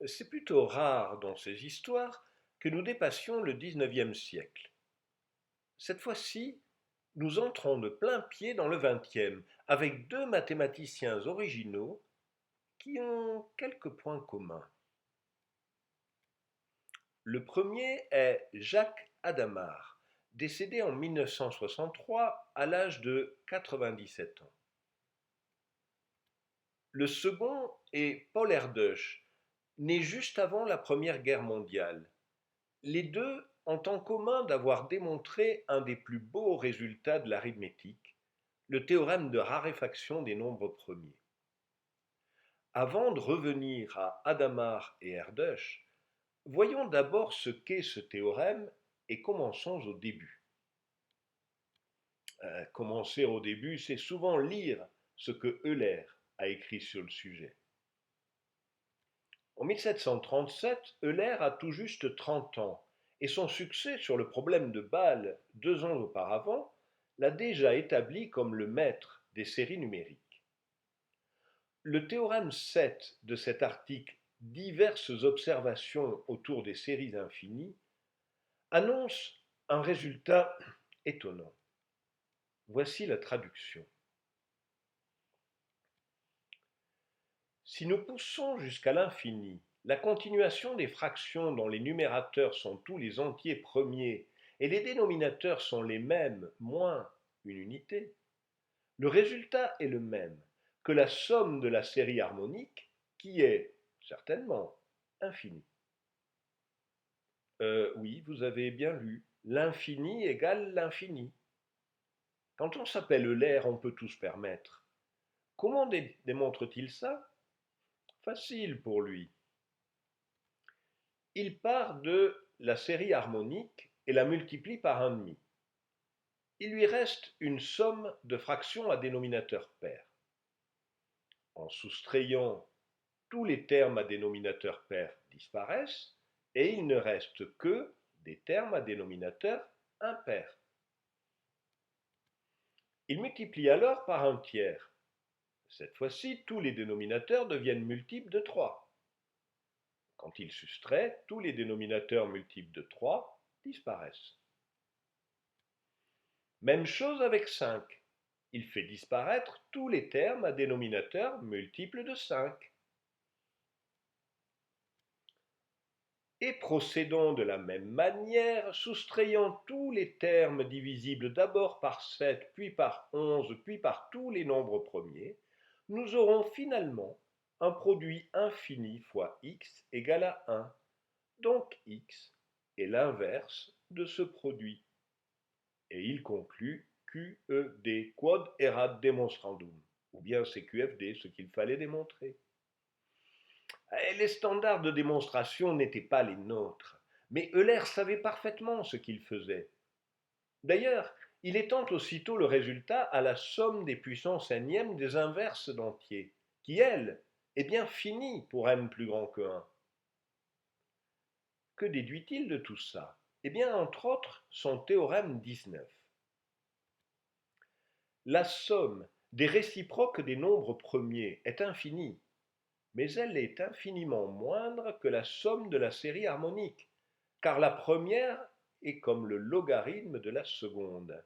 C'est plutôt rare dans ces histoires que nous dépassions le XIXe siècle. Cette fois-ci, nous entrons de plein pied dans le XXe, avec deux mathématiciens originaux qui ont quelques points communs. Le premier est Jacques Hadamard, décédé en 1963 à l'âge de 97 ans. Le second est Paul Erdős, né juste avant la Première Guerre mondiale. Les deux ont en commun d'avoir démontré un des plus beaux résultats de l'arithmétique, le théorème de raréfaction des nombres premiers. Avant de revenir à Hadamard et Erdős, voyons d'abord ce qu'est ce théorème et commençons au début. Commencer au début, c'est souvent lire ce que Euler a écrit sur le sujet. En 1737, Euler a tout juste 30 ans et son succès sur le problème de Bâle 2 ans auparavant l'a déjà établi comme le maître des séries numériques. Le théorème 7 de cet article Diverses observations autour des séries infinies annonce un résultat étonnant. Voici la traduction. Si nous poussons jusqu'à l'infini la continuation des fractions dont les numérateurs sont tous les entiers premiers et les dénominateurs sont les mêmes moins une unité, le résultat est le même que la somme de la série harmonique qui est, certainement, infinie. Oui, vous avez bien lu, l'infini égale l'infini. Quand on s'appelle Euler, on peut tout se permettre. Comment démontre-t-il ça? Facile pour lui. Il part de la série harmonique et la multiplie par 1,5. Il lui reste une somme de fractions à dénominateur pair. En soustrayant, tous les termes à dénominateur pair disparaissent et il ne reste que des termes à dénominateur impair. Il multiplie alors par un tiers. Cette fois-ci, tous les dénominateurs deviennent multiples de 3. Quand il soustrait, tous les dénominateurs multiples de 3 disparaissent. Même chose avec 5. Il fait disparaître tous les termes à dénominateur multiple de 5. Et procédons de la même manière, soustrayant tous les termes divisibles d'abord par 7, puis par 11, puis par tous les nombres premiers, nous aurons finalement un produit infini fois x égale à 1. Donc x est l'inverse de ce produit. Et il conclut QED, quod erat demonstrandum, ou bien c'est QFD, ce qu'il fallait démontrer. Les standards de démonstration n'étaient pas les nôtres, mais Euler savait parfaitement ce qu'il faisait. D'ailleurs, il étend aussitôt le résultat à la somme des puissances énièmes des inverses d'entiers, qui, elle, est bien finie pour n plus grand que 1. Que déduit-il de tout ça? Eh bien, entre autres, son théorème 19. La somme des réciproques des nombres premiers est infinie, mais elle est infiniment moindre que la somme de la série harmonique, car la première est comme le logarithme de la seconde.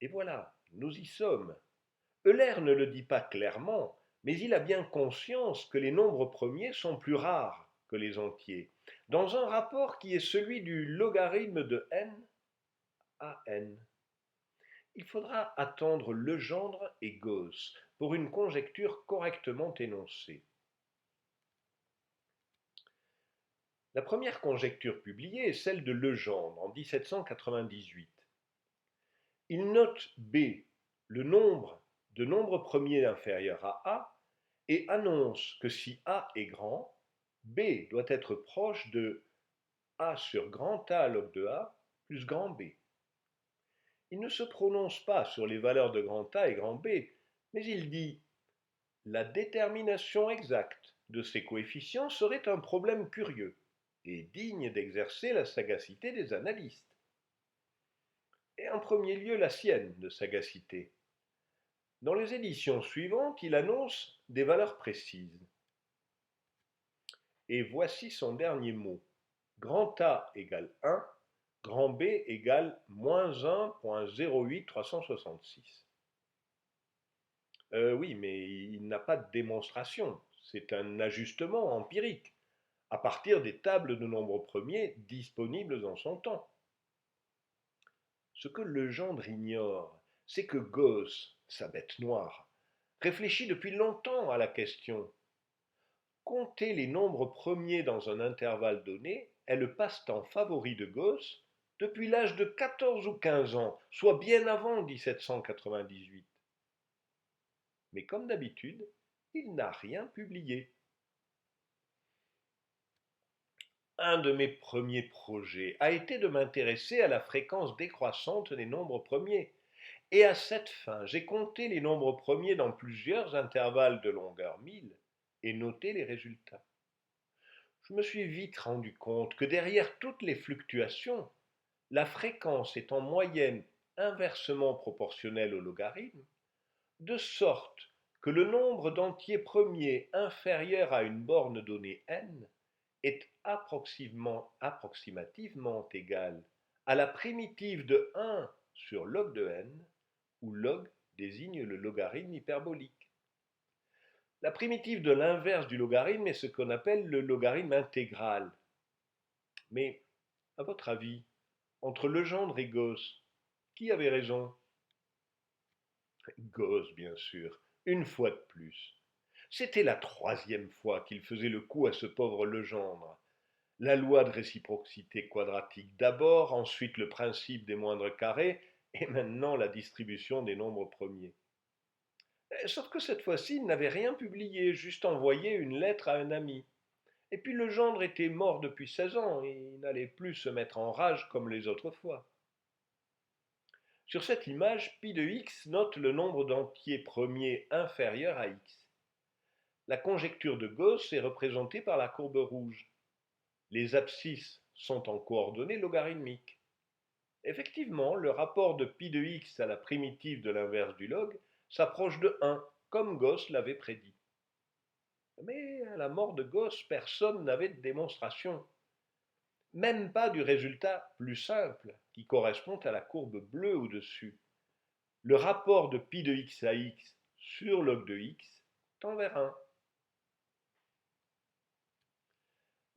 Et voilà, nous y sommes. Euler ne le dit pas clairement, mais il a bien conscience que les nombres premiers sont plus rares que les entiers, dans un rapport qui est celui du logarithme de n à n. Il faudra attendre Legendre et Gauss pour une conjecture correctement énoncée. La première conjecture publiée est celle de Legendre en 1798. Il note B, le nombre de nombres premiers inférieurs à A, et annonce que si A est grand, B doit être proche de A sur grand A log de A plus grand B. Il ne se prononce pas sur les valeurs de grand A et grand B, mais il dit la détermination exacte de ces coefficients serait un problème curieux et digne d'exercer la sagacité des analystes. Et en premier lieu la sienne de sagacité. Dans les éditions suivantes, il annonce des valeurs précises. Et voici son dernier mot. Grand A égale 1, grand B égale moins 1,08366. Oui, mais il n'a pas de démonstration. C'est un ajustement empirique, à partir des tables de nombres premiers disponibles en son temps. Ce que Legendre ignore, c'est que Gauss, sa bête noire, réfléchit depuis longtemps à la question. Compter les nombres premiers dans un intervalle donné est le passe-temps favori de Gauss depuis l'âge de 14 ou 15 ans, soit bien avant 1798. Mais comme d'habitude, il n'a rien publié. Un de mes premiers projets a été de m'intéresser à la fréquence décroissante des nombres premiers. Et à cette fin, j'ai compté les nombres premiers dans plusieurs intervalles de longueur 1000 et noté les résultats. Je me suis vite rendu compte que derrière toutes les fluctuations, la fréquence est en moyenne inversement proportionnelle au logarithme, de sorte que le nombre d'entiers premiers inférieur à une borne donnée n est approximativement égal à la primitive de 1 sur log de n, où log désigne le logarithme hyperbolique. La primitive de l'inverse du logarithme est ce qu'on appelle le logarithme intégral. Mais, à votre avis, entre Legendre et Gauss, qui avait raison? Gauss, bien sûr, une fois de plus. C'était la troisième fois qu'il faisait le coup à ce pauvre Legendre. La loi de réciprocité quadratique d'abord, ensuite le principe des moindres carrés, et maintenant la distribution des nombres premiers. Sauf que cette fois-ci, il n'avait rien publié, juste envoyé une lettre à un ami. Et puis Legendre était mort depuis 16 ans, et il n'allait plus se mettre en rage comme les autres fois. Sur cette image, pi de x note le nombre d'entiers premiers inférieur à x. La conjecture de Gauss est représentée par la courbe rouge. Les abscisses sont en coordonnées logarithmiques. Effectivement, le rapport de pi de x à la primitive de l'inverse du log s'approche de 1, comme Gauss l'avait prédit. Mais à la mort de Gauss, personne n'avait de démonstration. Même pas du résultat plus simple, qui correspond à la courbe bleue au-dessus. Le rapport de pi de x à x sur log de x tend vers 1.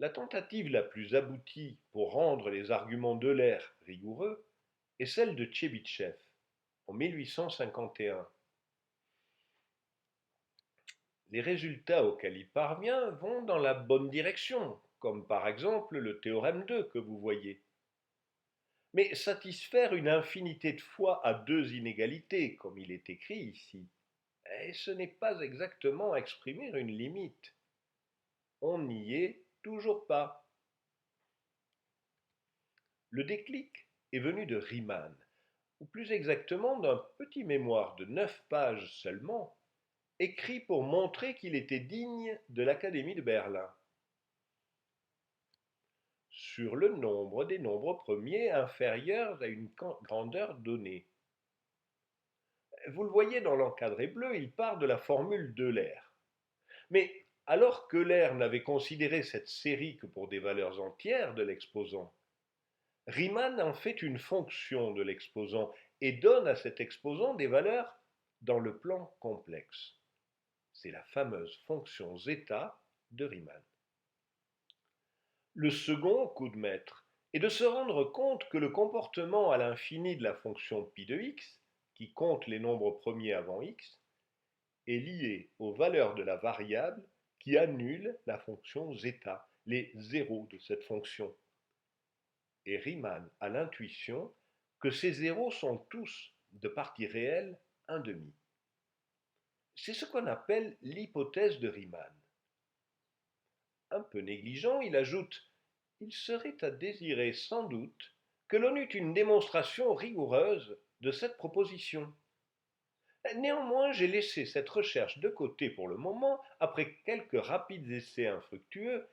La tentative la plus aboutie pour rendre les arguments d'Euler rigoureux est celle de Tchebychev en 1851. Les résultats auxquels il parvient vont dans la bonne direction, comme par exemple le théorème 2 que vous voyez. Mais satisfaire une infinité de fois à deux inégalités, comme il est écrit ici, ce n'est pas exactement exprimer une limite. On n'y est toujours pas. Le déclic est venu de Riemann, ou plus exactement d'un petit mémoire de 9 pages seulement, écrit pour montrer qu'il était digne de l'Académie de Berlin, sur le nombre des nombres premiers inférieurs à une grandeur donnée. Vous le voyez dans l'encadré bleu, il part de la formule d'Euler. Mais alors qu'Euler n'avait considéré cette série que pour des valeurs entières de l'exposant, Riemann en fait une fonction de l'exposant et donne à cet exposant des valeurs dans le plan complexe. C'est la fameuse fonction zeta de Riemann. Le second coup de maître est de se rendre compte que le comportement à l'infini de la fonction pi de x, qui compte les nombres premiers avant x, est lié aux valeurs de la variable qui annule la fonction zeta, les zéros de cette fonction. Et Riemann a l'intuition que ces zéros sont tous, de partie réelle, 1/2. C'est ce qu'on appelle l'hypothèse de Riemann. Un peu négligent, il ajoute: il serait à désirer sans doute que l'on eût une démonstration rigoureuse de cette proposition. Néanmoins, j'ai laissé cette recherche de côté pour le moment, après quelques rapides essais infructueux,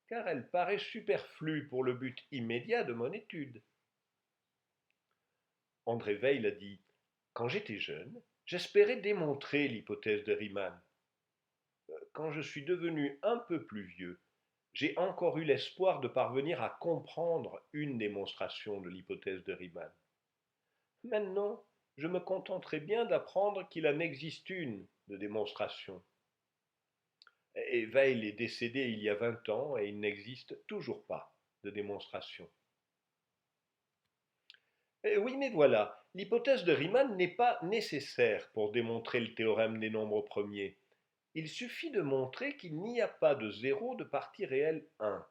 car elle paraît superflue pour le but immédiat de mon étude. André Weil a dit: quand j'étais jeune, j'espérais démontrer l'hypothèse de Riemann. Quand je suis devenu un peu plus vieux, j'ai encore eu l'espoir de parvenir à comprendre une démonstration de l'hypothèse de Riemann. Maintenant, je me contenterai bien d'apprendre qu'il en existe une de démonstration. Et Weil est décédé il y a 20 ans et il n'existe toujours pas de démonstration. Oui, mais voilà, l'hypothèse de Riemann n'est pas nécessaire pour démontrer le théorème des nombres premiers. Il suffit de montrer qu'il n'y a pas de zéro de partie réelle 1.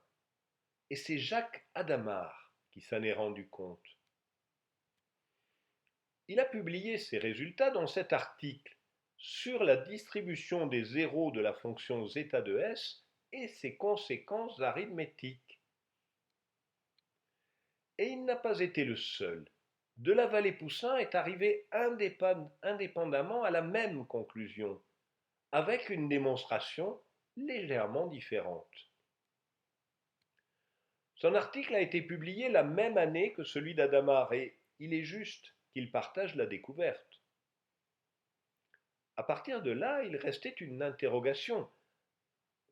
Et c'est Jacques Hadamard qui s'en est rendu compte. Il a publié ses résultats dans cet article sur la distribution des zéros de la fonction zeta de S et ses conséquences arithmétiques. Et il n'a pas été le seul. De la Vallée-Poussin est arrivé indépendamment à la même conclusion, avec une démonstration légèrement différente. Son article a été publié la même année que celui d'Adamard et il est juste qu'il partage la découverte. À partir de là, il restait une interrogation.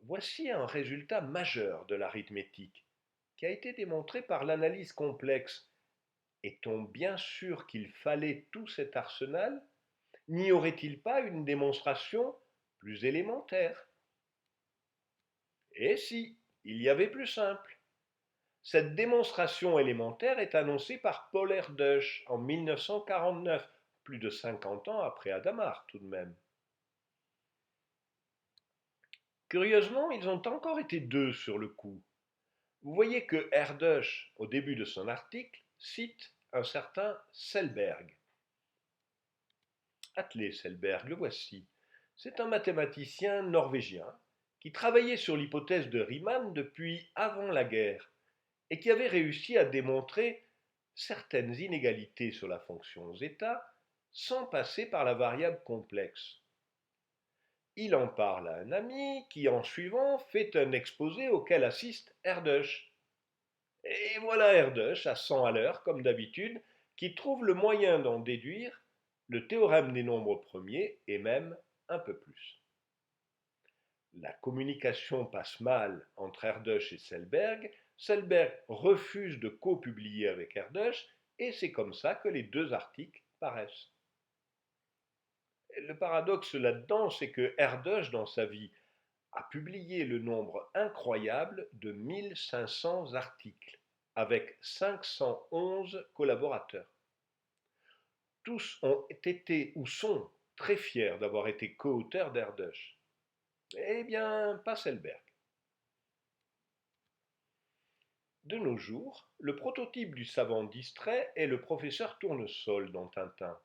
Voici un résultat majeur de l'arithmétique, qui a été démontré par l'analyse complexe. Est-on bien sûr qu'il fallait tout cet arsenal? N'y aurait-il pas une démonstration plus élémentaire? Et si, il y avait plus simple. Cette démonstration élémentaire est annoncée par Paul Erdős en 1949, plus de 50 ans après Hadamard tout de même. Curieusement, ils ont encore été deux sur le coup. Vous voyez que Erdős, au début de son article, cite un certain Selberg. Atle Selberg, le voici. C'est un mathématicien norvégien qui travaillait sur l'hypothèse de Riemann depuis avant la guerre et qui avait réussi à démontrer certaines inégalités sur la fonction zeta sans passer par la variable complexe. Il en parle à un ami qui, en suivant, fait un exposé auquel assiste Erdős. Et voilà Erdős, à 100 à l'heure, comme d'habitude, qui trouve le moyen d'en déduire le théorème des nombres premiers et même un peu plus. La communication passe mal entre Erdős et Selberg. Selberg refuse de co-publier avec Erdős et c'est comme ça que les deux articles paraissent. Le paradoxe là-dedans, c'est que Erdős, dans sa vie, a publié le nombre incroyable de 1500 articles, avec 511 collaborateurs. Tous ont été ou sont très fiers d'avoir été co-auteurs d'Erdős. Eh bien, pas Selberg. De nos jours, le prototype du savant distrait est le professeur Tournesol dans Tintin.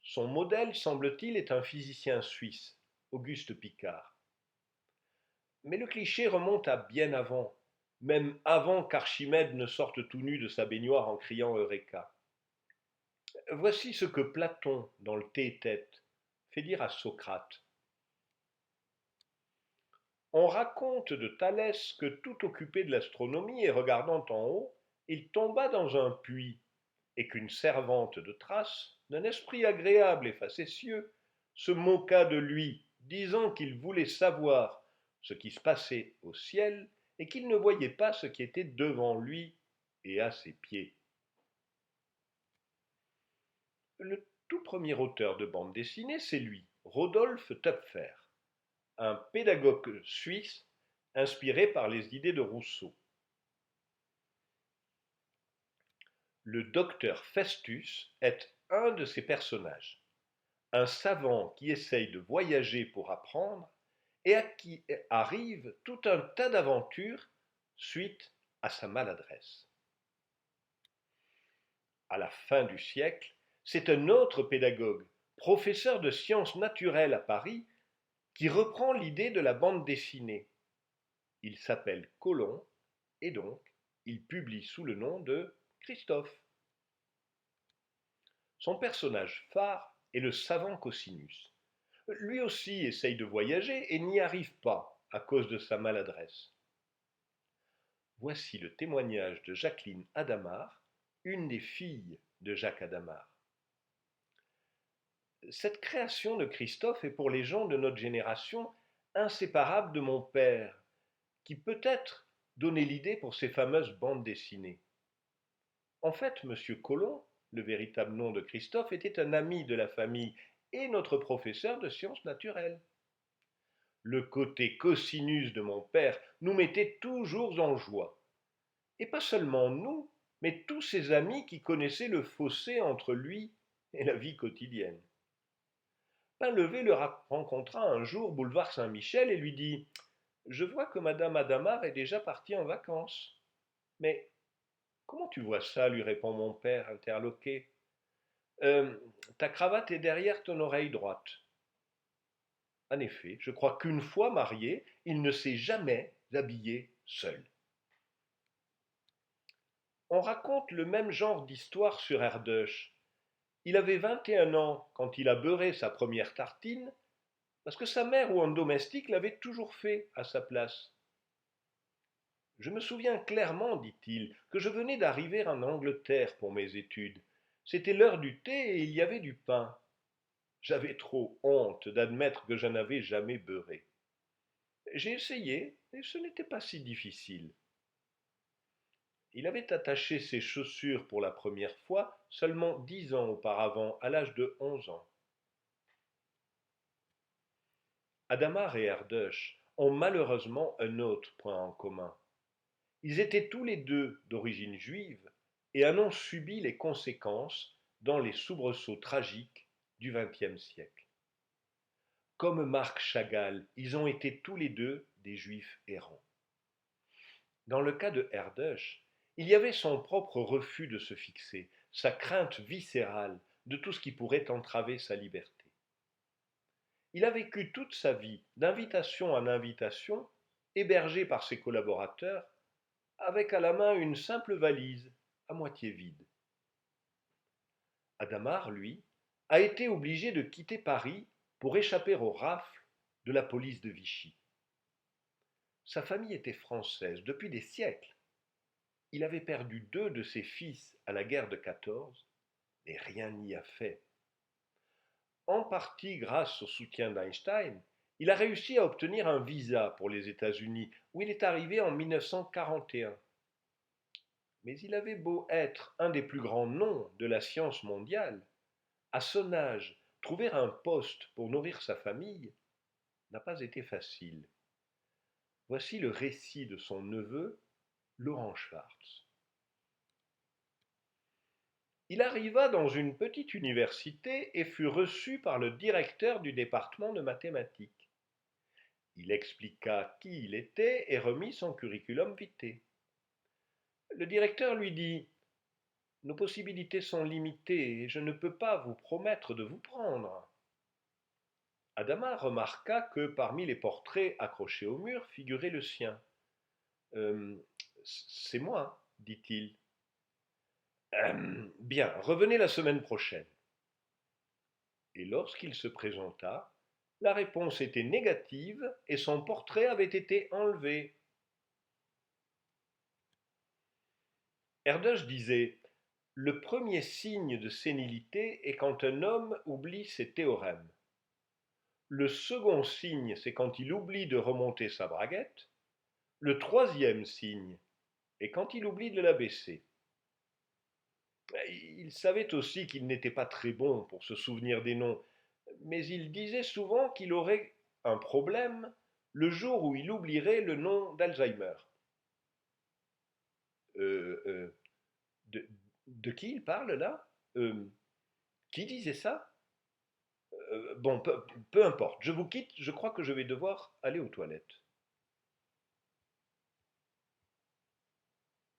Son modèle, semble-t-il, est un physicien suisse, Auguste Piccard. Mais le cliché remonte à bien avant, même avant qu'Archimède ne sorte tout nu de sa baignoire en criant Eureka. Voici ce que Platon, dans le Théétète, fait dire à Socrate. On raconte de Thalès que tout occupé de l'astronomie et regardant en haut, il tomba dans un puits, et qu'une servante de Thrace, d'un esprit agréable et facétieux, se moqua de lui, disant qu'il voulait savoir ce qui se passait au ciel et qu'il ne voyait pas ce qui était devant lui et à ses pieds. Le tout premier auteur de bande dessinée, c'est lui, Rodolphe Töpfer, un pédagogue suisse inspiré par les idées de Rousseau. Le docteur Festus est un de ces personnages, un savant qui essaye de voyager pour apprendre et à qui arrive tout un tas d'aventures suite à sa maladresse. À la fin du siècle, c'est un autre pédagogue, professeur de sciences naturelles à Paris, qui reprend l'idée de la bande dessinée. Il s'appelle Colomb et donc il publie sous le nom de Christophe. Son personnage phare est le savant Cosinus. Lui aussi essaye de voyager et n'y arrive pas à cause de sa maladresse. Voici le témoignage de Jacqueline Hadamard, une des filles de Jacques Hadamard. Cette création de Christophe est pour les gens de notre génération inséparable de mon père, qui peut-être donnait l'idée pour ces fameuses bandes dessinées. En fait, Monsieur Colomb, le véritable nom de Christophe, était un ami de la famille et notre professeur de sciences naturelles. Le côté cosinus de mon père nous mettait toujours en joie. Et pas seulement nous, mais tous ses amis qui connaissaient le fossé entre lui et la vie quotidienne. Painlevé le rencontra un jour boulevard Saint-Michel et lui dit: Je vois que Madame Adamar est déjà partie en vacances. Mais comment tu vois ça lui répond mon père, interloqué. Euh, Ta cravate est derrière ton oreille droite. En effet, je crois qu'une fois marié, il ne s'est jamais habillé seul. On raconte le même genre d'histoire sur Erdős. Il avait 21 ans quand il a beurré sa première tartine, parce que sa mère ou un domestique l'avait toujours fait à sa place. Je me souviens clairement, dit-il, que je venais d'arriver en Angleterre pour mes études. C'était l'heure du thé et il y avait du pain. J'avais trop honte d'admettre que je n'avais jamais beurré. J'ai essayé et ce n'était pas si difficile. Il avait attaché ses chaussures pour la première fois seulement 10 ans auparavant, à l'âge de 11 ans. Adamar et Erdős ont malheureusement un autre point en commun. Ils étaient tous les deux d'origine juive et en ont subi les conséquences dans les soubresauts tragiques du XXe siècle. Comme Marc Chagall, ils ont été tous les deux des juifs errants. Dans le cas de Erdős, il y avait son propre refus de se fixer, sa crainte viscérale de tout ce qui pourrait entraver sa liberté. Il a vécu toute sa vie, d'invitation en invitation, hébergé par ses collaborateurs, avec à la main une simple valise, à moitié vide. Adamar, lui, a été obligé de quitter Paris pour échapper aux rafles de la police de Vichy. Sa famille était française depuis des siècles. Il avait perdu 2 de ses fils à la guerre de 14, mais rien n'y a fait. En partie grâce au soutien d'Einstein, il a réussi à obtenir un visa pour les États-Unis, où il est arrivé en 1941. Mais il avait beau être un des plus grands noms de la science mondiale, à son âge, trouver un poste pour nourrir sa famille n'a pas été facile. Voici le récit de son neveu, Laurent Schwartz. Il arriva dans une petite université et fut reçu par le directeur du département de mathématiques. Il expliqua qui il était et remit son curriculum vitae. Le directeur lui dit: Nos possibilités sont limitées et je ne peux pas vous promettre de vous prendre. Adama remarqua que parmi les portraits accrochés au mur figurait le sien. C'est moi, dit-il. Bien, revenez la semaine prochaine. Et lorsqu'il se présenta, la réponse était négative et son portrait avait été enlevé. Erdős disait: Le premier signe de sénilité est quand un homme oublie ses théorèmes. Le second signe, c'est quand il oublie de remonter sa braguette. Le troisième signe est quand il oublie de la baisser. Il savait aussi qu'il n'était pas très bon pour se souvenir des noms, mais il disait souvent qu'il aurait un problème le jour où il oublierait le nom d'Alzheimer. Euh, euh, de, de qui il parle là? Qui disait ça? Bon, peu importe, je vous quitte, je crois que je vais devoir aller aux toilettes.